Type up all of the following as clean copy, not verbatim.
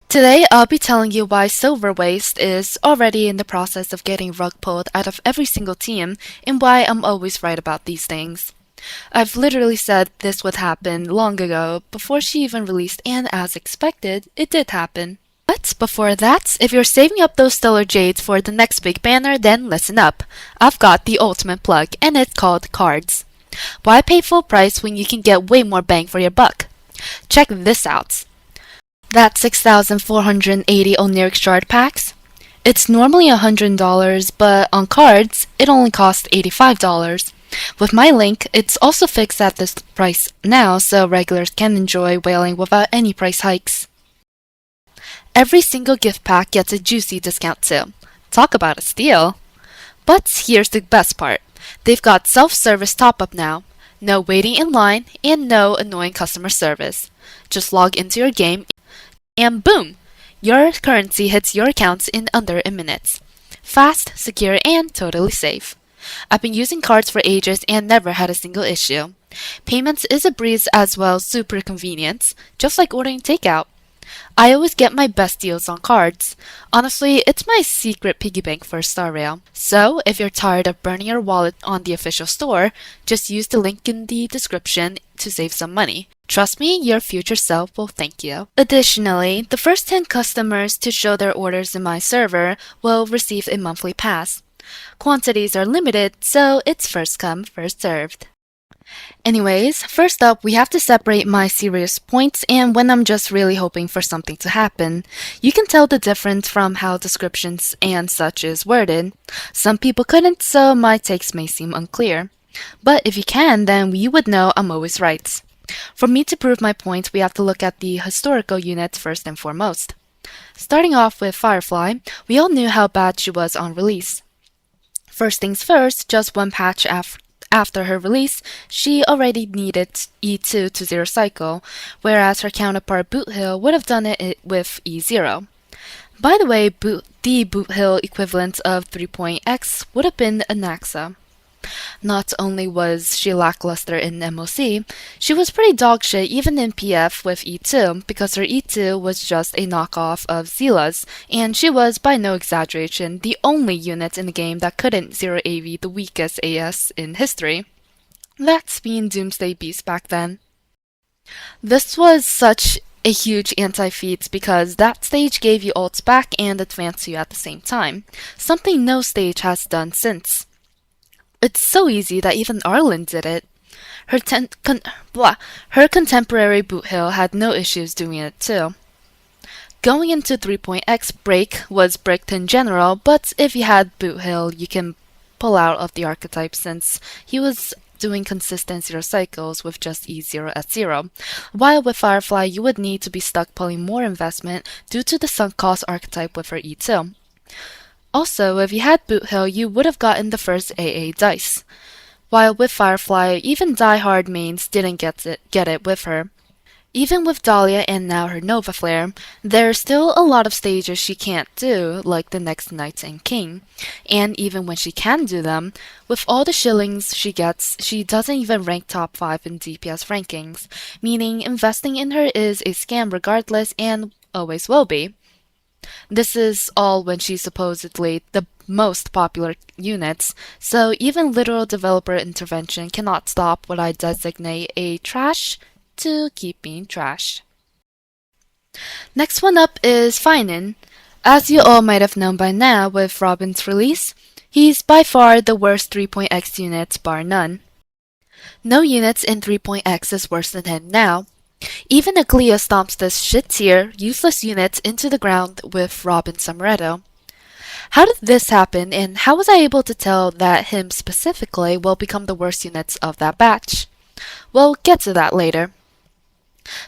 Today, I'll be telling you why silver waste is already in the process of getting rug pulled out of every single team and why I'm always right about these things. I've literally said this would happen long ago, before she even released, and as expected, it did happen. But before that, if you're saving up those stellar jades for the next big banner, then listen up. I've got the ultimate plug, and it's called Kardz. Why pay full price when you can get way more bang for your buck? Check this out. That's 6,480 Oniric Shard packs. It's normally $100, but on Kardz, it only costs $85. With my link, it's also fixed at this price now, so regulars can enjoy whaling without any price hikes. Every single gift pack gets a juicy discount too. Talk about a steal! But here's the best part. They've got self-service top-up now. No waiting in line, and no annoying customer service. Just log into your game and boom! Your currency hits your accounts in under a minute. Fast, secure, and totally safe. I've been using Kardz for ages and never had a single issue. Payments is a breeze as well, super convenient, just like ordering takeout. I always get my best deals on Kardz. Honestly, it's my secret piggy bank for Star Rail. So, if you're tired of burning your wallet on the official store, just use the link in the description to save some money. Trust me, your future self will thank you. Additionally, the first 10 customers to show their orders in my server will receive a monthly pass. Quantities are limited, so it's first come, first served. Anyways, first up, we have to separate my serious points and when I'm just really hoping for something to happen. You can tell the difference from how descriptions and such is worded. Some people couldn't, so my takes may seem unclear. But if you can, then you would know I'm always right. For me to prove my point, we have to look at the historical units first and foremost. Starting off with Firefly, we all knew how bad she was on release. First things first, just one patch after her release, she already needed E2 to 0 cycle, whereas her counterpart Boothill would have done it with E0. By the way, the Boothill equivalent of 3.x would have been Anaxa. Not only was she lackluster in MOC, she was pretty dogshit even in PF with E2 because her E2 was just a knockoff of Zila's, and she was, by no exaggeration, the only unit in the game that couldn't 0 AV the weakest AS in history. That's being Doomsday Beast back then. This was such a huge anti-feat because that stage gave you ults back and advanced you at the same time, something no stage has done since. It's so easy that even Arlen did it. Her contemporary Boothill had no issues doing it too. Going into 3.x, Break was bricked in general, but if you had Boothill, you can pull out of the archetype since he was doing consistent 0 cycles with just E0 at 0, while with Firefly you would need to be stuck pulling more investment due to the sunk cost archetype with her E2. Also, if you had Boothill, you would have gotten the first AA dice. While with Firefly, even die-hard mains didn't get it with her. Even with Dahlia and now her Nova Flare, there's still a lot of stages she can't do, like the next Knight and King. And even when she can do them, with all the shillings she gets, she doesn't even rank top 5 in DPS rankings, meaning investing in her is a scam regardless and always will be. This is all when she's supposedly the most popular units, so even literal developer intervention cannot stop what I designate a trash to keep being trash. Next one up is Feinen. As you all might have known by now with Robin's release, he's by far the worst 3.x unit bar none. No units in 3.x is worse than him now. Even Aglia stomps this shit-tier, useless unit into the ground with Robin Samaretto. How did this happen, and how was I able to tell that him specifically will become the worst units of that batch? We'll get to that later.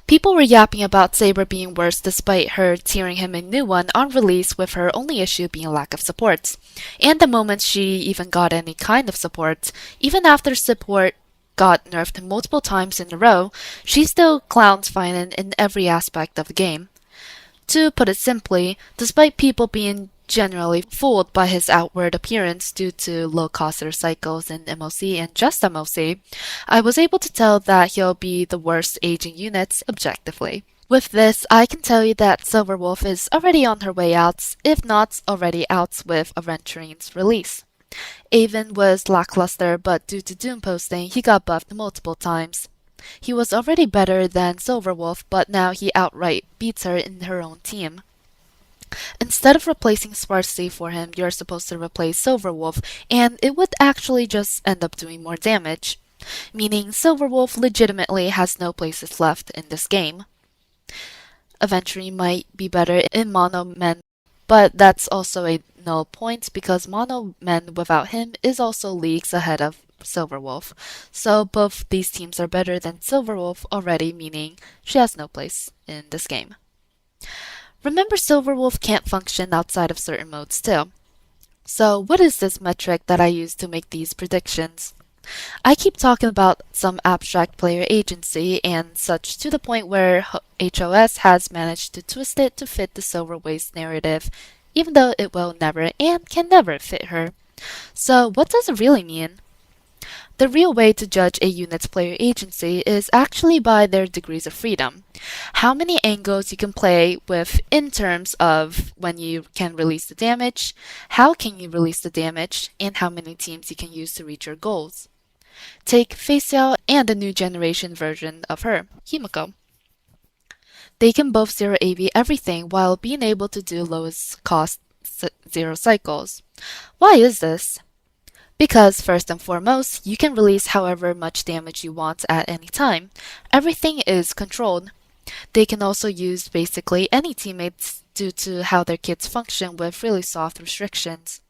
People were yapping about Saber being worse despite her tearing him a new one on release with her only issue being lack of support. And the moment she even got any kind of support, even after support got nerfed multiple times in a row, she still clowns Feinen in every aspect of the game. To put it simply, despite people being generally fooled by his outward appearance due to low-cost cycles in MOC and just MOC, I was able to tell that he'll be the worst aging unit objectively. With this, I can tell you that Silverwolf is already on her way out, if not already out with Aventurine's release. Avon was lackluster, but due to Doom posting, he got buffed multiple times. He was already better than Silverwolf, but now he outright beats her in her own team. Instead of replacing Sparsity for him, you're supposed to replace Silverwolf, and it would actually just end up doing more damage. Meaning Silverwolf legitimately has no places left in this game. Aventurine might be better in Mono Men, but that's also a null point because Mono Men without him is also leagues ahead of Silverwolf. So both these teams are better than Silverwolf already, meaning she has no place in this game. Remember, Silverwolf can't function outside of certain modes too. So what is this metric that I use to make these predictions? I keep talking about some abstract player agency and such to the point where HOS has managed to twist it to fit the Silver Waste narrative, even though it will never and can never fit her. So what does it really mean? The real way to judge a unit's player agency is actually by their degrees of freedom. How many angles you can play with in terms of when you can release the damage, how can you release the damage, and how many teams you can use to reach your goals. Take Facial and the new generation version of her, Himiko. They can both 0 AV everything while being able to do lowest cost 0 cycles. Why is this? Because first and foremost, you can release however much damage you want at any time. Everything is controlled. They can also use basically any teammates due to how their kits function with really soft restrictions.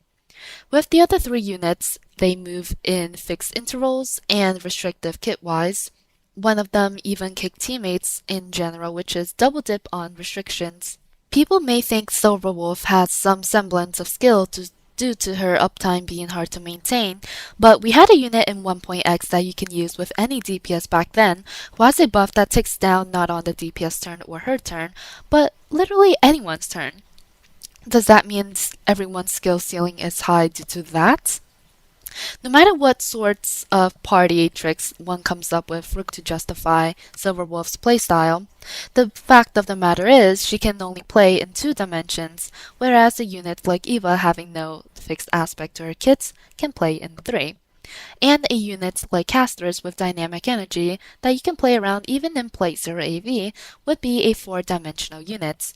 With the other 3 units, they move in fixed intervals and restrictive kit-wise. One of them even kick teammates in general, which is double dip on restrictions. People may think Silverwolf has some semblance of skill due to her uptime being hard to maintain, but we had a unit in 1.x that you can use with any DPS back then who has a buff that ticks down not on the DPS turn or her turn, but literally anyone's turn. Does that mean everyone's skill ceiling is high due to that? No matter what sorts of party tricks one comes up with to justify Silverwolf's playstyle, the fact of the matter is she can only play in 2 dimensions, whereas a unit like Eva having no fixed aspect to her kits can play in 3. And a unit like Casters with dynamic energy that you can play around even in plate 0 AV would be a 4-dimensional unit.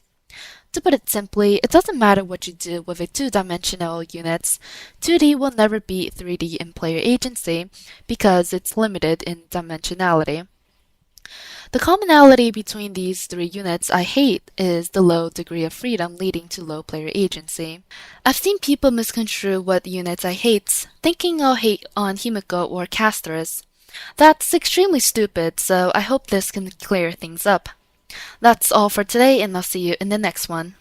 To put it simply, it doesn't matter what you do with a 2-dimensional unit. 2D will never beat 3D in player agency because it's limited in dimensionality. The commonality between these 3 units I hate is the low degree of freedom leading to low player agency. I've seen people misconstrue what units I hate, thinking I'll hate on Himiko or Casters. That's extremely stupid, so I hope this can clear things up. That's all for today, and I'll see you in the next one.